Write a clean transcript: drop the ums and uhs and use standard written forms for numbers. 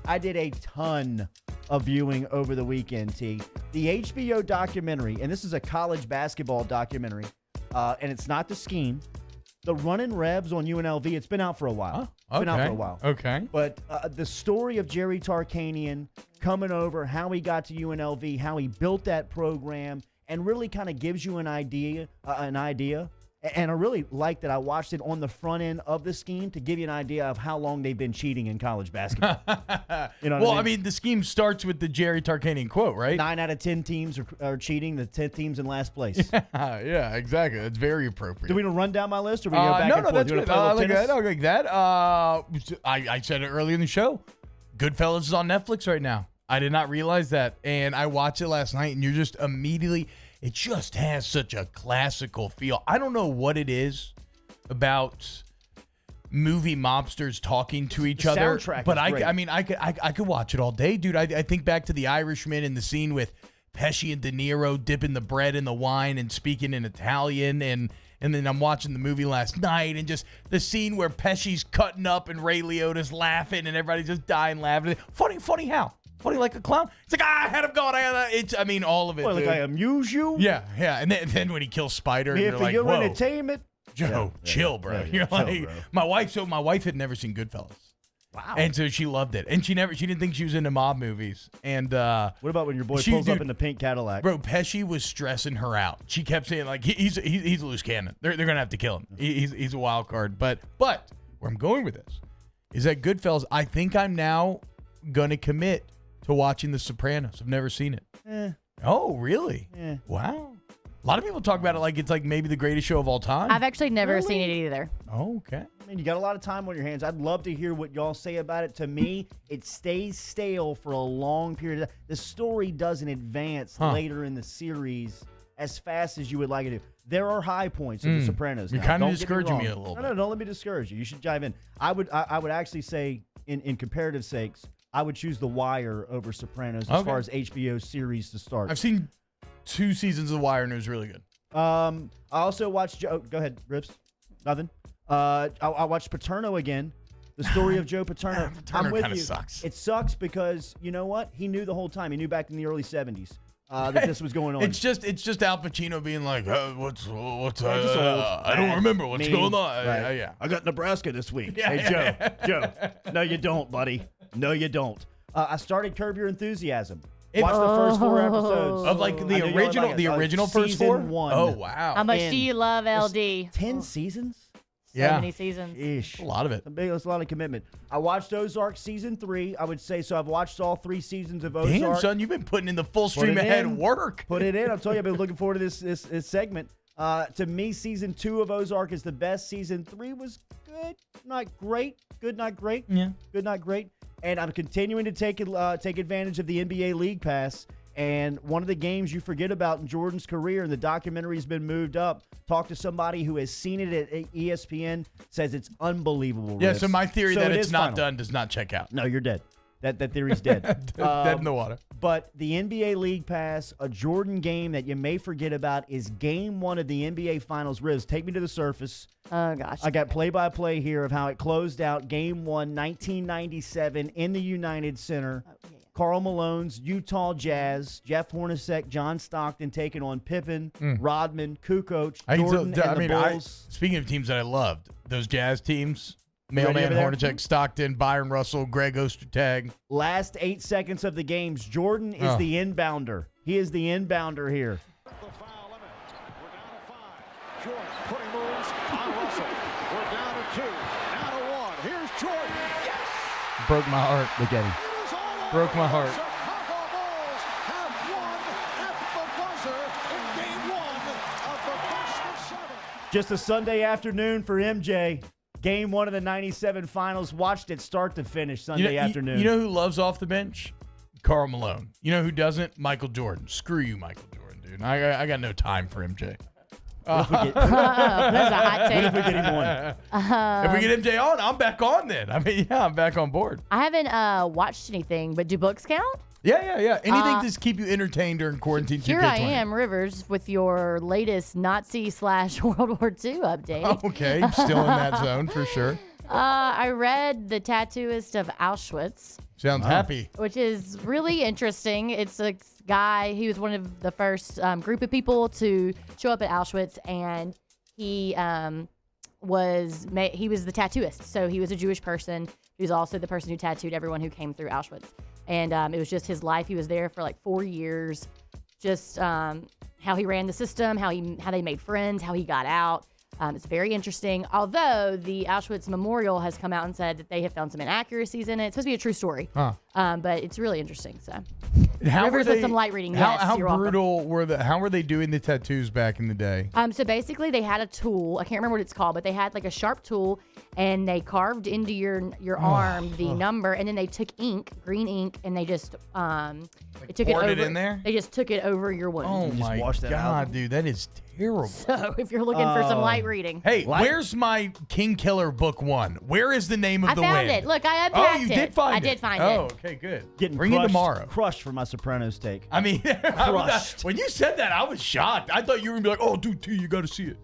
I did a ton of viewing over the weekend, T. The HBO documentary, and this is a college basketball documentary, and it's not The Scheme. The Runnin' Rebs on UNLV, it's been out for a while. Oh, okay. Been out for a while. Okay. But the story of Jerry Tarkanian coming over, how he got to UNLV, how he built that program, and really kind of gives you an idea. And I really like that I watched it on the front end of The Scheme to give you an idea of how long they've been cheating in college basketball. You know what I mean? The Scheme starts with the Jerry Tarkanian quote, right? 9 out of 10 teams are cheating. The 10th team's in last place. Yeah, exactly. That's very appropriate. Do we run down my list, or we go back and forth? That's good. I like that. I said it early in the show. Goodfellas is on Netflix right now. I did not realize that, and I watched it last night, and you're just immediately. It just has such a classical feel. I don't know what it is about movie mobsters talking to each other, but I could watch it all day, dude. I think back to The Irishman and the scene with Pesci and De Niro dipping the bread in the wine and speaking in Italian, and then I'm watching the movie last night, and just the scene where Pesci's cutting up and Ray Liotta's laughing and everybody's just dying laughing. Funny how? Funny like a clown. It's like, I had him going. All of it. Well, like I amuse you. Yeah. And then when he kills Spider, Here you're for like, your whoa, entertainment. Joe, chill, bro. You're chill, like, bro. my wife had never seen Goodfellas. Wow. And so she loved it, and she didn't think she was into mob movies. And what about when your boy pulls up in the pink Cadillac? Bro, Pesci was stressing her out. She kept saying like he's a loose cannon. They're gonna have to kill him. He's a wild card. But where I'm going with this is that Goodfellas. I think I'm now gonna commit to watching The Sopranos. I've never seen it. Oh, really? Wow. A lot of people talk about it like it's like maybe the greatest show of all time. I've actually never seen it either. Oh, okay. I mean, you got a lot of time on your hands. I'd love to hear what y'all say about it. To me, it stays stale for a long period of time. The story doesn't advance later in the series as fast as you would like it to. There are high points in The Sopranos. You're kind of discouraging me a little bit. No, don't let me discourage you. You should dive in. I would actually say, in comparative sakes, I would choose The Wire over Sopranos as far as HBO series to start. I've seen 2 seasons of The Wire, and it was really good. I also watched Joe. Go ahead, Rips. Nothing. I watched Paterno again. The story of Joe Paterno. Paterno kind of sucks. It sucks because you know what? He knew the whole time. He knew back in the early 70s that this was going on. It's just Al Pacino being like, what's I don't remember what's going on. Right. Yeah. I got Nebraska this week. Hey, Joe. No, you don't, buddy. No, you don't. I started Curb Your Enthusiasm. Watch the first 4 episodes of like the original first 4. Season 1. Oh wow! How much do you love LD? 10 seasons. So many seasons. Ish. A lot of it. That's a lot of commitment. I watched Ozark season 3. I would say so. I've watched all 3 seasons of Ozark. Damn, son, you've been putting in the full stream ahead work. Put it in. I'm telling you, I've been looking forward to this segment. To me, season 2 of Ozark is the best. Season 3 was good, not great. Good, not great. Yeah. Good, not great. And I'm continuing to take advantage of the NBA League Pass. And one of the games you forget about in Jordan's career, and the documentary's been moved up. Talk to somebody who has seen it at ESPN, says it's unbelievable. Yeah, so my theory that it's not final. Done does not check out. No, you're dead. That theory's dead. Dead in the water. But the NBA League Pass, a Jordan game that you may forget about, is Game 1 of the NBA Finals. Riz, take me to the surface. Oh, gosh. I got play-by-play here of how it closed out Game 1, 1997, in the United Center. Karl Malone's Utah Jazz, Jeff Hornacek, John Stockton taking on Pippen, Rodman, Kukoc, Jordan, and the Bulls. Speaking of teams that I loved, those Jazz teams, Mailman, Hornacek, Stockton, Byron Russell, Greg Ostertag. Last 8 seconds of the games, Jordan is the inbounder. He is the inbounder here. The foul limit. We're down to 5. Jordan putting moves on Russell. We're down to 2. Now to 1. Here's Jordan. Yes! Broke my heart. Look at him. Broke my heart. Chicago Bulls have won at the buzzer in Game 1 of the best of 7. Just a Sunday afternoon for MJ. Game 1 of the 97 finals. Watched it start to finish Sunday afternoon. You know who loves off the bench? Karl Malone. You know who doesn't? Michael Jordan. Screw you, Michael Jordan, dude. I got no time for MJ. That's a hot take. What if we get him on? If we get MJ on, I'm back on then. I mean, yeah, I'm back on board. I haven't watched anything, but do books count? Yeah. Anything to keep you entertained during quarantine. Here I am, Rivers, with your latest Nazi/World War II update. Okay, still in that zone for sure. I read The Tattooist of Auschwitz. Sounds happy. which is really interesting. It's a guy. He was one of the first group of people to show up at Auschwitz, and he was the tattooist. So he was a Jewish person. He was also the person who tattooed everyone who came through Auschwitz. And it was just his life. He was there for like 4 years. Just how he ran the system, how they made friends, how he got out. It's very interesting. Although the Auschwitz Memorial has come out and said that they have found some inaccuracies in it. It's supposed to be a true story, but it's really interesting. So, Rivers with some light reading. How you're brutal were how were they doing the tattoos back in the day? So basically, they had a tool. I can't remember what it's called, but they had like a sharp tool, and they carved into your arm the number, and then they took green ink, and they just they took poured it over. it in there? They just took it over your wound. Oh just my wash that God, out? dude, that is terrible. So if you're looking for some light reading, Hey, where's my King Killer book 1? Where is the name of I the found win? it. Look, I unpacked Oh, you it. did find it. I did find Oh, it. okay, good. Getting Bring it tomorrow. crushed for my Sopranos steak. I mean, Crushed. when you said that, I was shocked. I thought you were going to be like, oh, dude, T, you got to see it.